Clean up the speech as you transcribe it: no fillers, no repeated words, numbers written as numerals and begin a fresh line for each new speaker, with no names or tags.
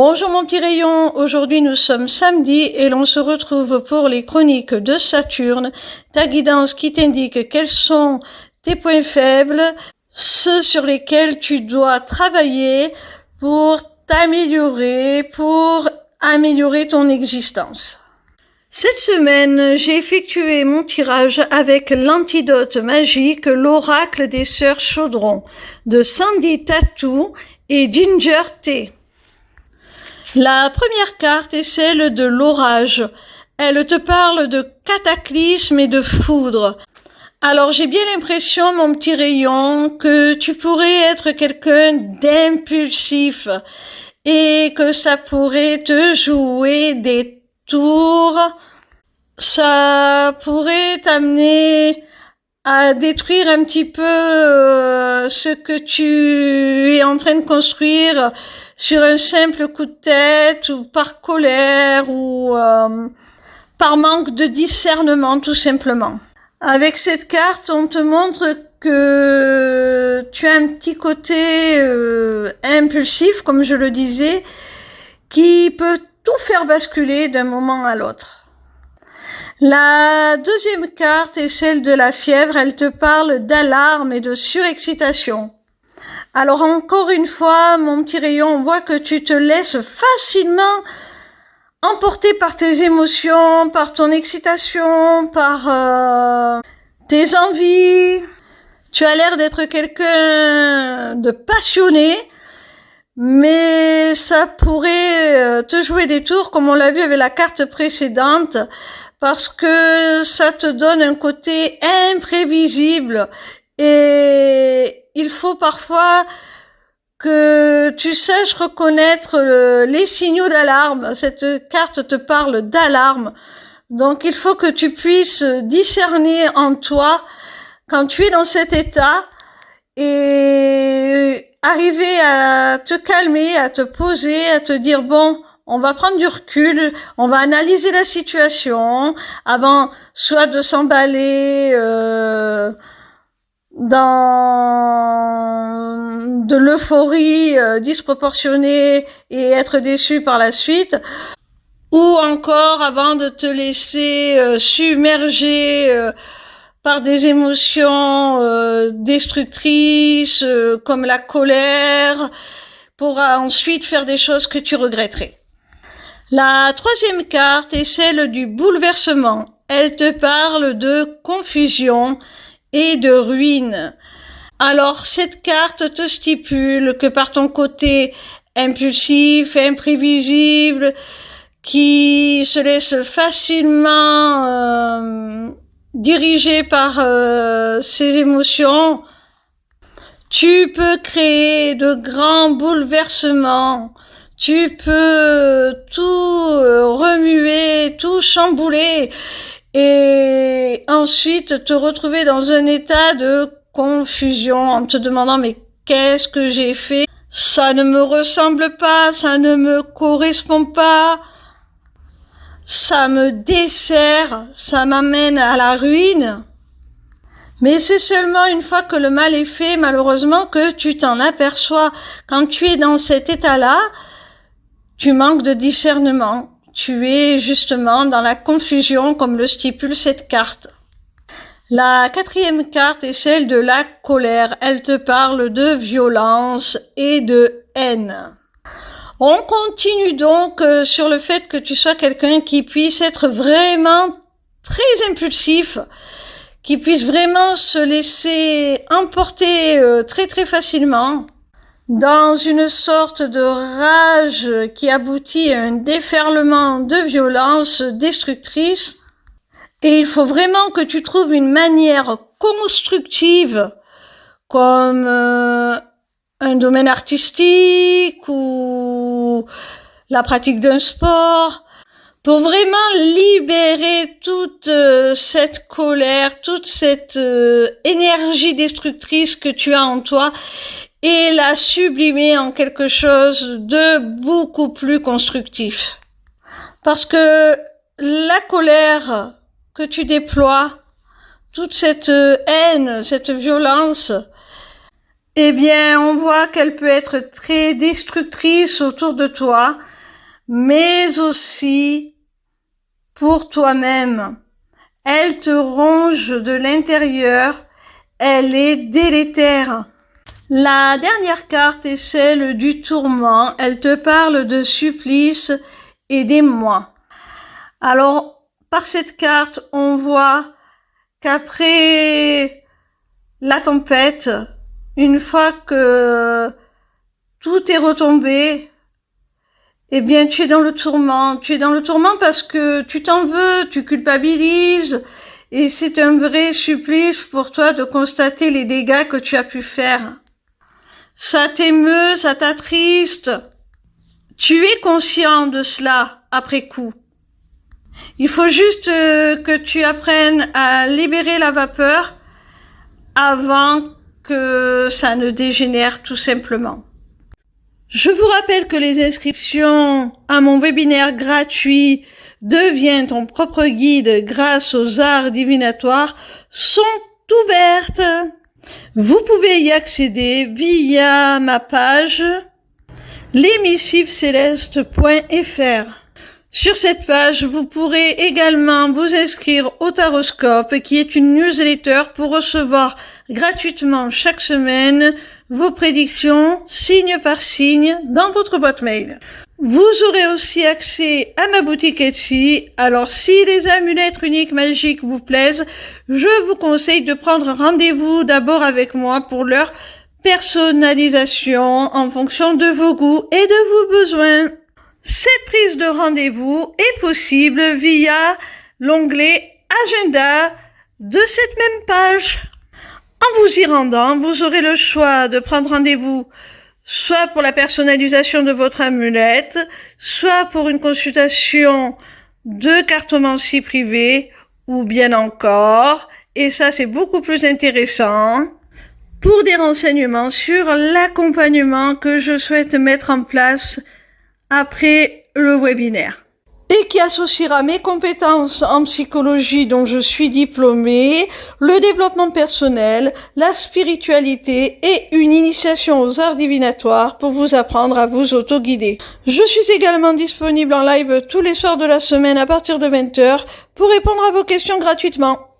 Bonjour mon petit rayon, aujourd'hui nous sommes samedi et l'on se retrouve pour les chroniques de Saturne, ta guidance qui t'indique quels sont tes points faibles, ceux sur lesquels tu dois travailler pour t'améliorer, pour améliorer ton existence. Cette semaine, j'ai effectué mon tirage avec l'antidote magique, l'oracle des sœurs Chaudron, de Sandy Tattoo et Ginger Tea. La première carte est celle de l'orage. Elle te parle de cataclysme et de foudre. Alors j'ai bien l'impression, mon petit rayon, que tu pourrais être quelqu'un d'impulsif et que ça pourrait te jouer des tours. Ça pourrait t'amener à détruire un petit peu ce que tu es en train de construire sur un simple coup de tête ou par colère ou par manque de discernement tout simplement. Avec cette carte, on te montre que tu as un petit côté impulsif, comme je le disais, qui peut tout faire basculer d'un moment à l'autre. La deuxième carte est celle de la fièvre. Elle te parle d'alarme et de surexcitation. Alors encore une fois, mon petit rayon, on voit que tu te laisses facilement emporter par tes émotions, par ton excitation, par tes envies. Tu as l'air d'être quelqu'un de passionné, mais ça pourrait te jouer des tours, comme on l'a vu avec la carte précédente, parce que ça te donne un côté imprévisible et il faut parfois que tu saches reconnaître les signaux d'alarme. Cette carte te parle d'alarme, donc il faut que tu puisses discerner en toi quand tu es dans cet état et arriver à te calmer, à te poser, à te dire bon, on va prendre du recul, on va analyser la situation avant soit de s'emballer dans de l'euphorie disproportionnée et être déçu par la suite, ou encore avant de te laisser submerger par des émotions destructrices comme la colère, pour ensuite faire des choses que tu regretterais. La troisième carte est celle du bouleversement. Elle te parle de confusion et de ruine. Alors, cette carte te stipule que par ton côté impulsif, imprévisible, qui se laisse facilement diriger par ses émotions, tu peux créer de grands bouleversements. Tu peux tout remuer, tout chambouler et ensuite te retrouver dans un état de confusion en te demandant mais qu'est-ce que j'ai fait? Ça ne me ressemble pas, ça ne me correspond pas, ça me dessert, ça m'amène à la ruine. Mais c'est seulement une fois que le mal est fait, malheureusement, que tu t'en aperçois. Quand tu es dans cet état-là, tu manques de discernement. Tu es justement dans la confusion, comme le stipule cette carte. La quatrième carte est celle de la colère. Elle te parle de violence et de haine. On continue donc sur le fait que tu sois quelqu'un qui puisse être vraiment très impulsif, qui puisse vraiment se laisser emporter très très facilement dans une sorte de rage qui aboutit à un déferlement de violence destructrice. Et il faut vraiment que tu trouves une manière constructive, comme un domaine artistique ou la pratique d'un sport, pour vraiment libérer toute cette colère, toute cette énergie destructrice que tu as en toi et la sublimer en quelque chose de beaucoup plus constructif. Parce que la colère que tu déploies, toute cette haine, cette violence, eh bien, on voit qu'elle peut être très destructrice autour de toi mais aussi pour toi-même. Elle te ronge de l'intérieur, elle est délétère. La dernière carte est celle du tourment, elle te parle de supplice et d'émoi. Alors, par cette carte, on voit qu'après la tempête, une fois que tout est retombé, eh bien, tu es dans le tourment. Tu es dans le tourment parce que tu t'en veux, tu culpabilises, et c'est un vrai supplice pour toi de constater les dégâts que tu as pu faire. Ça t'émeut, ça t'attriste. Tu es conscient de cela après coup. Il faut juste que tu apprennes à libérer la vapeur avant que ça ne dégénère tout simplement. Je vous rappelle que les inscriptions à mon webinaire gratuit « Deviens ton propre guide grâce aux arts divinatoires » sont ouvertes. Vous pouvez y accéder via ma page lesmissivescélestes.fr. Sur cette page, vous pourrez également vous inscrire au Taroscope, qui est une newsletter pour recevoir gratuitement chaque semaine vos prédictions, signe par signe, dans votre boîte mail. Vous aurez aussi accès à ma boutique Etsy. Alors, si les amulettes runiques magiques vous plaisent, je vous conseille de prendre rendez-vous d'abord avec moi pour leur personnalisation en fonction de vos goûts et de vos besoins. Cette prise de rendez-vous est possible via l'onglet Agenda de cette même page. En vous y rendant, vous aurez le choix de prendre rendez-vous soit pour la personnalisation de votre amulette, soit pour une consultation de cartomancie privée, ou bien encore, et ça c'est beaucoup plus intéressant, pour des renseignements sur l'accompagnement que je souhaite mettre en place après le webinaire, et qui associera mes compétences en psychologie dont je suis diplômée, le développement personnel, la spiritualité et une initiation aux arts divinatoires pour vous apprendre à vous auto-guider. Je suis également disponible en live tous les soirs de la semaine à partir de 20h pour répondre à vos questions gratuitement.